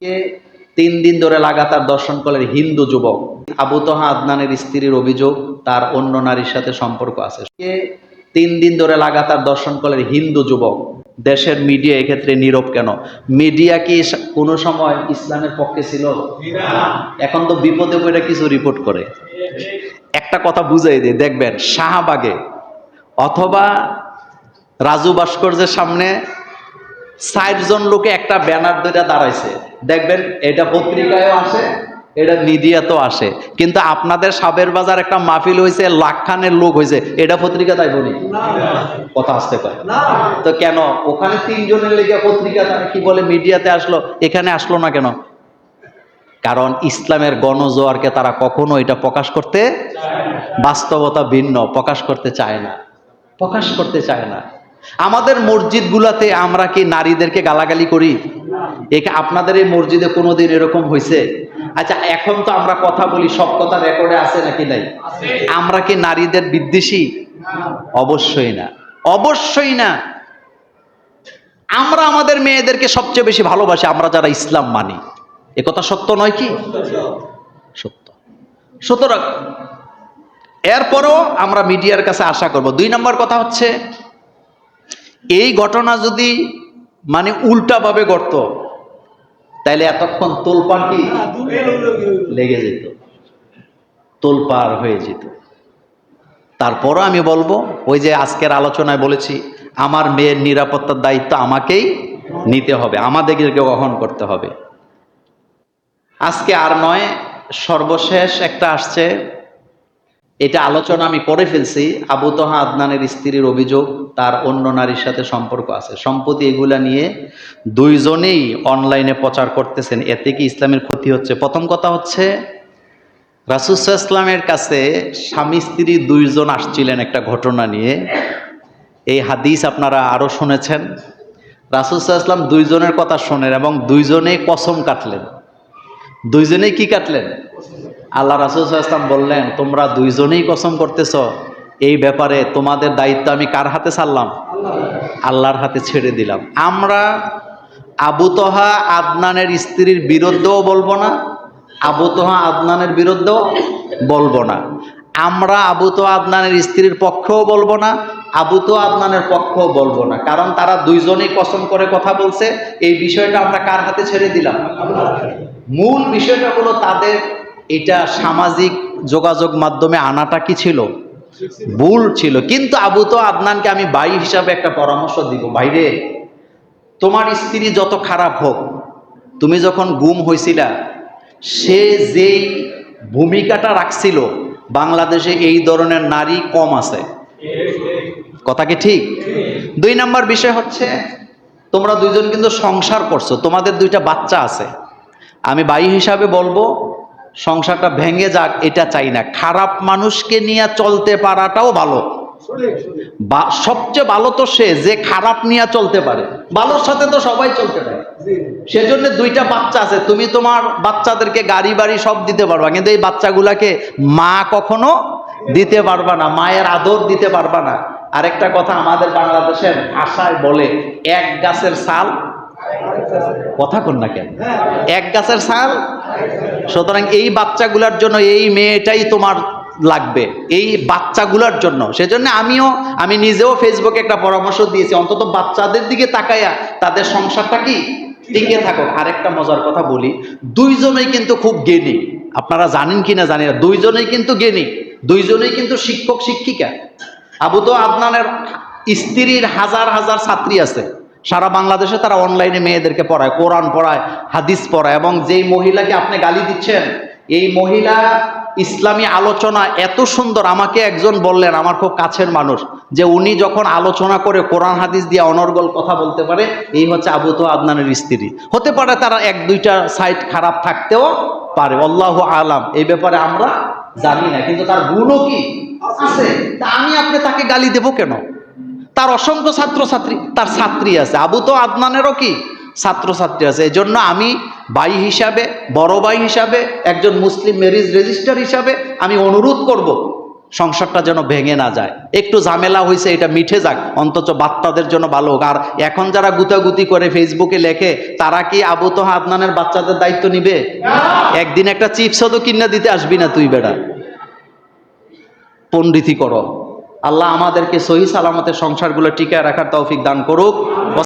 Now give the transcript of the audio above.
কে 3 দিন ধরে লাগাতার দর্শন করলেন হিন্দু যুবক। আবু তোহা আদনানের স্ত্রীর অভিযোগ তার অন্য নারীর সাথে সম্পর্ক আছে। কে 3 দিন ধরে লাগাতার দর্শন করলেন হিন্দু যুবক। দেশের মিডিয়া এক্ষেত্রে নীরব কেন? মিডিয়া কি কোনো সময় ইসলামের পক্ষে ছিল? এখন তো বিপদে পড়ে কিছু রিপোর্ট করে। একটা কথা বুঝাই দিয়ে দেখবেন, শাহবাগে অথবা রাজু ভাস্কর্যের সামনে 60 জন লোকে একটা ব্যানার ধরে দাঁড়াইছে, দেখবেন এটা পত্রিকায়ও আসে, এটা মিডিয়াতেও আসে। কিন্তু আপনাদের সাবের বাজার একটা মাহফিল হয়েছে, লাখখানের লোক হয়েছে, এটা পত্রিকা তাই বলি কথা আসতে পারে তো কেন? ওখানে 3 জনের লেগে পত্রিকা কি বলে মিডিয়াতে আসলো, এখানে আসলো না কেন? কারণ ইসলামের গণজোয়ারকে তারা কখনো এটা প্রকাশ করতে, বাস্তবতা ভিন্ন, প্রকাশ করতে চায় না, প্রকাশ করতে চায় না। আমাদের মসজিদগুলাতে আমরা কি নারীদেরকে গালাগালি করি? আপনাদের এই মসজিদে কোনোদিন এরকম হয়েছে? আচ্ছা, এখন তো আমরা কথা বলি, সব কথা রেকর্ডে আছে নাকি নাই? আমরা কি নারীদের বিদ্বেষী? অবশ্যই না, অবশ্যই না। আমরা আমাদের মেয়েদেরকে সবচেয়ে বেশি ভালোবাসি, আমরা যারা ইসলাম মানি। এ কথা সত্য নয় কি? সত্য। সুতরাং এরপরও আমরা মিডিয়ার কাছে আশা করব। 2 নম্বর কথা হচ্ছে, এই ঘটনা যদি মানে উল্টাভাবে ঘটত, তাইলে এতক্ষণ তোলপাড় কি লেগে যেত, তোলপাড় হয়ে যেত। তারপরও আমি বলবো, ওই যে আজকের আলোচনায় বলেছি, আমার মেয়ের নিরাপত্তার দায়িত্ব আমাকেই নিতে হবে, আমাদেরকে গ্রহণ করতে হবে। আজকে আর নয়, সর্বশেষ একটা আসছে, এটা আলোচনা আমি করে ফেলছি। আবু তোহা আদনানের স্ত্রীর অভিযোগ তার অন্য নারীর সাথে সম্পর্ক আছে। সম্প্রতি এগুলা নিয়ে 2 জনেই অনলাইনে প্রচার করতেছেন। এতে কি ইসলামের ক্ষতি হচ্ছে? প্রথম কথা হচ্ছে, রাসূল সাল্লাল্লাহু আলাইহি ওয়াসাল্লামের কাছে স্বামী স্ত্রী 2 জন আসছিলেন একটা ঘটনা নিয়ে। এই হাদিস আপনারা আরো শুনেছেন। রাসূল সাল্লাল্লাহু আলাইহি ওয়াসাল্লাম 2 জনের কথা শোনেন এবং 2 জনেই কসম কাটলেন। 2 জনেই কি কাটলেন? আল্লাহ রাসূল সাল্লাল্লাহু আলাইহি ওয়াসাল্লাম বললেন, তোমরা 2 জনেই কসম করতেছ, এই ব্যাপারে তোমাদের দায়িত্ব আমি কার হাতে ছাড়লাম? আল্লাহর হাতে ছেড়ে দিলাম। আমরা আবু তোহা আদনানের স্ত্রীর বিরুদ্ধেও বলবো না, আবু তোহা আদনানের বিরুদ্ধেও বলবো না। আমরা আবু তোহা আদনানের স্ত্রীর পক্ষেও বলবো না, আবু তোহা আদনানের পক্ষেও বলবো না। কারণ তারা 2 জনেই কসম করে কথা বলছে। এই বিষয়টা আমরা কার হাতে ছেড়ে দিলাম? মূল বিষয়টা হলো, তাদের এটা সামাজিক যোগাযোগ মাধ্যমে আনাটা কি ছিল? ভুল ছিল। কিন্তু আবু তোহা আদনানকে আমি ভাই হিসাবে একটা পরামর্শ দিব, ভাইরে, তোমার স্ত্রী যত খারাপ হোক, তুমি যখন গুম হয়েছিলা, সে যেই ভূমিকাটা রাখছিল, বাংলাদেশে এই ধরনের নারী কম আছে। কথা কি ঠিক? 2 নম্বর বিষয় হচ্ছে, তোমরা 2 জন কিন্তু সংসার করছো, তোমাদের 2টা বাচ্চা আছে। আমি ভাই হিসাবে বলবো, সংসারটা ভেঙে যাক এটা চাই না। খারাপ মানুষকে নিয়ে চলতে পারাটাও ভালো। সবচেয়ে ভালো তো সে যে খারাপ নিয়ে চলতে পারে, ভালোর সাথে তো সবাই চলতে পারে। সেজন্য 2টা বাচ্চা আছে, তুমি তোমার বাচ্চাদেরকে গাড়ি বাড়ি সব দিতে পারবা, কিন্তু এই বাচ্চাগুলাকে মা কখনো দিতে পারবা না, মায়ের আদর দিতে পারবা না। আরেকটা কথা, আমাদের বাংলাদেশের ভাষায় বলে, এক গাছের ছাল, কথা কন না কেন, এক গাছের ছাল। সুতরাং এই বাচ্চাগুলার জন্য এই মেয়েটাই তোমার লাগবে, এই বাচ্চাগুলার জন্য। সেজন্য আমি নিজেও ফেসবুকে একটা পরামর্শ দিয়েছি, অন্তত বাচ্চাদের দিকে তাকাইয়া তাদের সংসারটা কি টিকে থাকুক। আরেকটা মজার কথা বলি, 2 জনেই কিন্তু খুব জ্ঞানী, আপনারা জানেন কিনা জানি না, 2 জনেই কিন্তু জ্ঞানী, 2 জনেই কিন্তু শিক্ষক শিক্ষিকা। আবু তোহা আদনানের স্ত্রীর হাজার হাজার ছাত্রী আছে সারা বাংলাদেশে, তারা অনলাইনে মেয়েদেরকে পড়ায়, কোরআন পড়ায়, হাদিস পড়ায়। এবং যেই মহিলাকে আপনি গালি দিচ্ছেন, এই মহিলা ইসলামী আলোচনা এত সুন্দর। আমাকে একজন বললেন, আমার খুব কাছের মানুষ, যে উনি যখন আলোচনা করে কোরআন হাদিস দিয়ে অনর্গল কথা বলতে পারে, এই হচ্ছে আবু তোহা আদনানের স্ত্রী। হতে পারে তারা 1-2টা সাইড খারাপ থাকতেও পারে, আল্লাহু আলাম, এই ব্যাপারে আমরা জানি না, কিন্তু তার গুণও কি আছে। তা আমি আপনি তাকে গালি দেব কেন? তার অসংখ্য ছাত্রছাত্রী, তার ছাত্রী আছে। আবু তোহা আদনানেরও কি ছাত্রছাত্রী আছে। এই জন্য আমি ভাই হিসাবে, বড় ভাই হিসাবে, একজন মুসলিম ম্যারেজ রেজিস্ট্রার হিসাবে আমি অনুরোধ করব, সংসারটা যেন ভেঙে না যায়। একটু ঝামেলা হয়েছে, এটা মিঠে যাক, অন্তত বাচ্চাদের জন্য ভালো হোক। আর এখন যারা গুতাগুতি করে ফেসবুকে লেখে, তারা কি আবু তোহা আদনানের বাচ্চাদের দায়িত্ব নিবে? একদিন একটা চিপসও তো কিনা দিতে আসবি না তুই বেটা। পণ্ডিতি করো। আল্লাহ আমাদেরকে সহি সালামতে সংসারগুলো টিকায় রাখার তৌফিক দান করুক।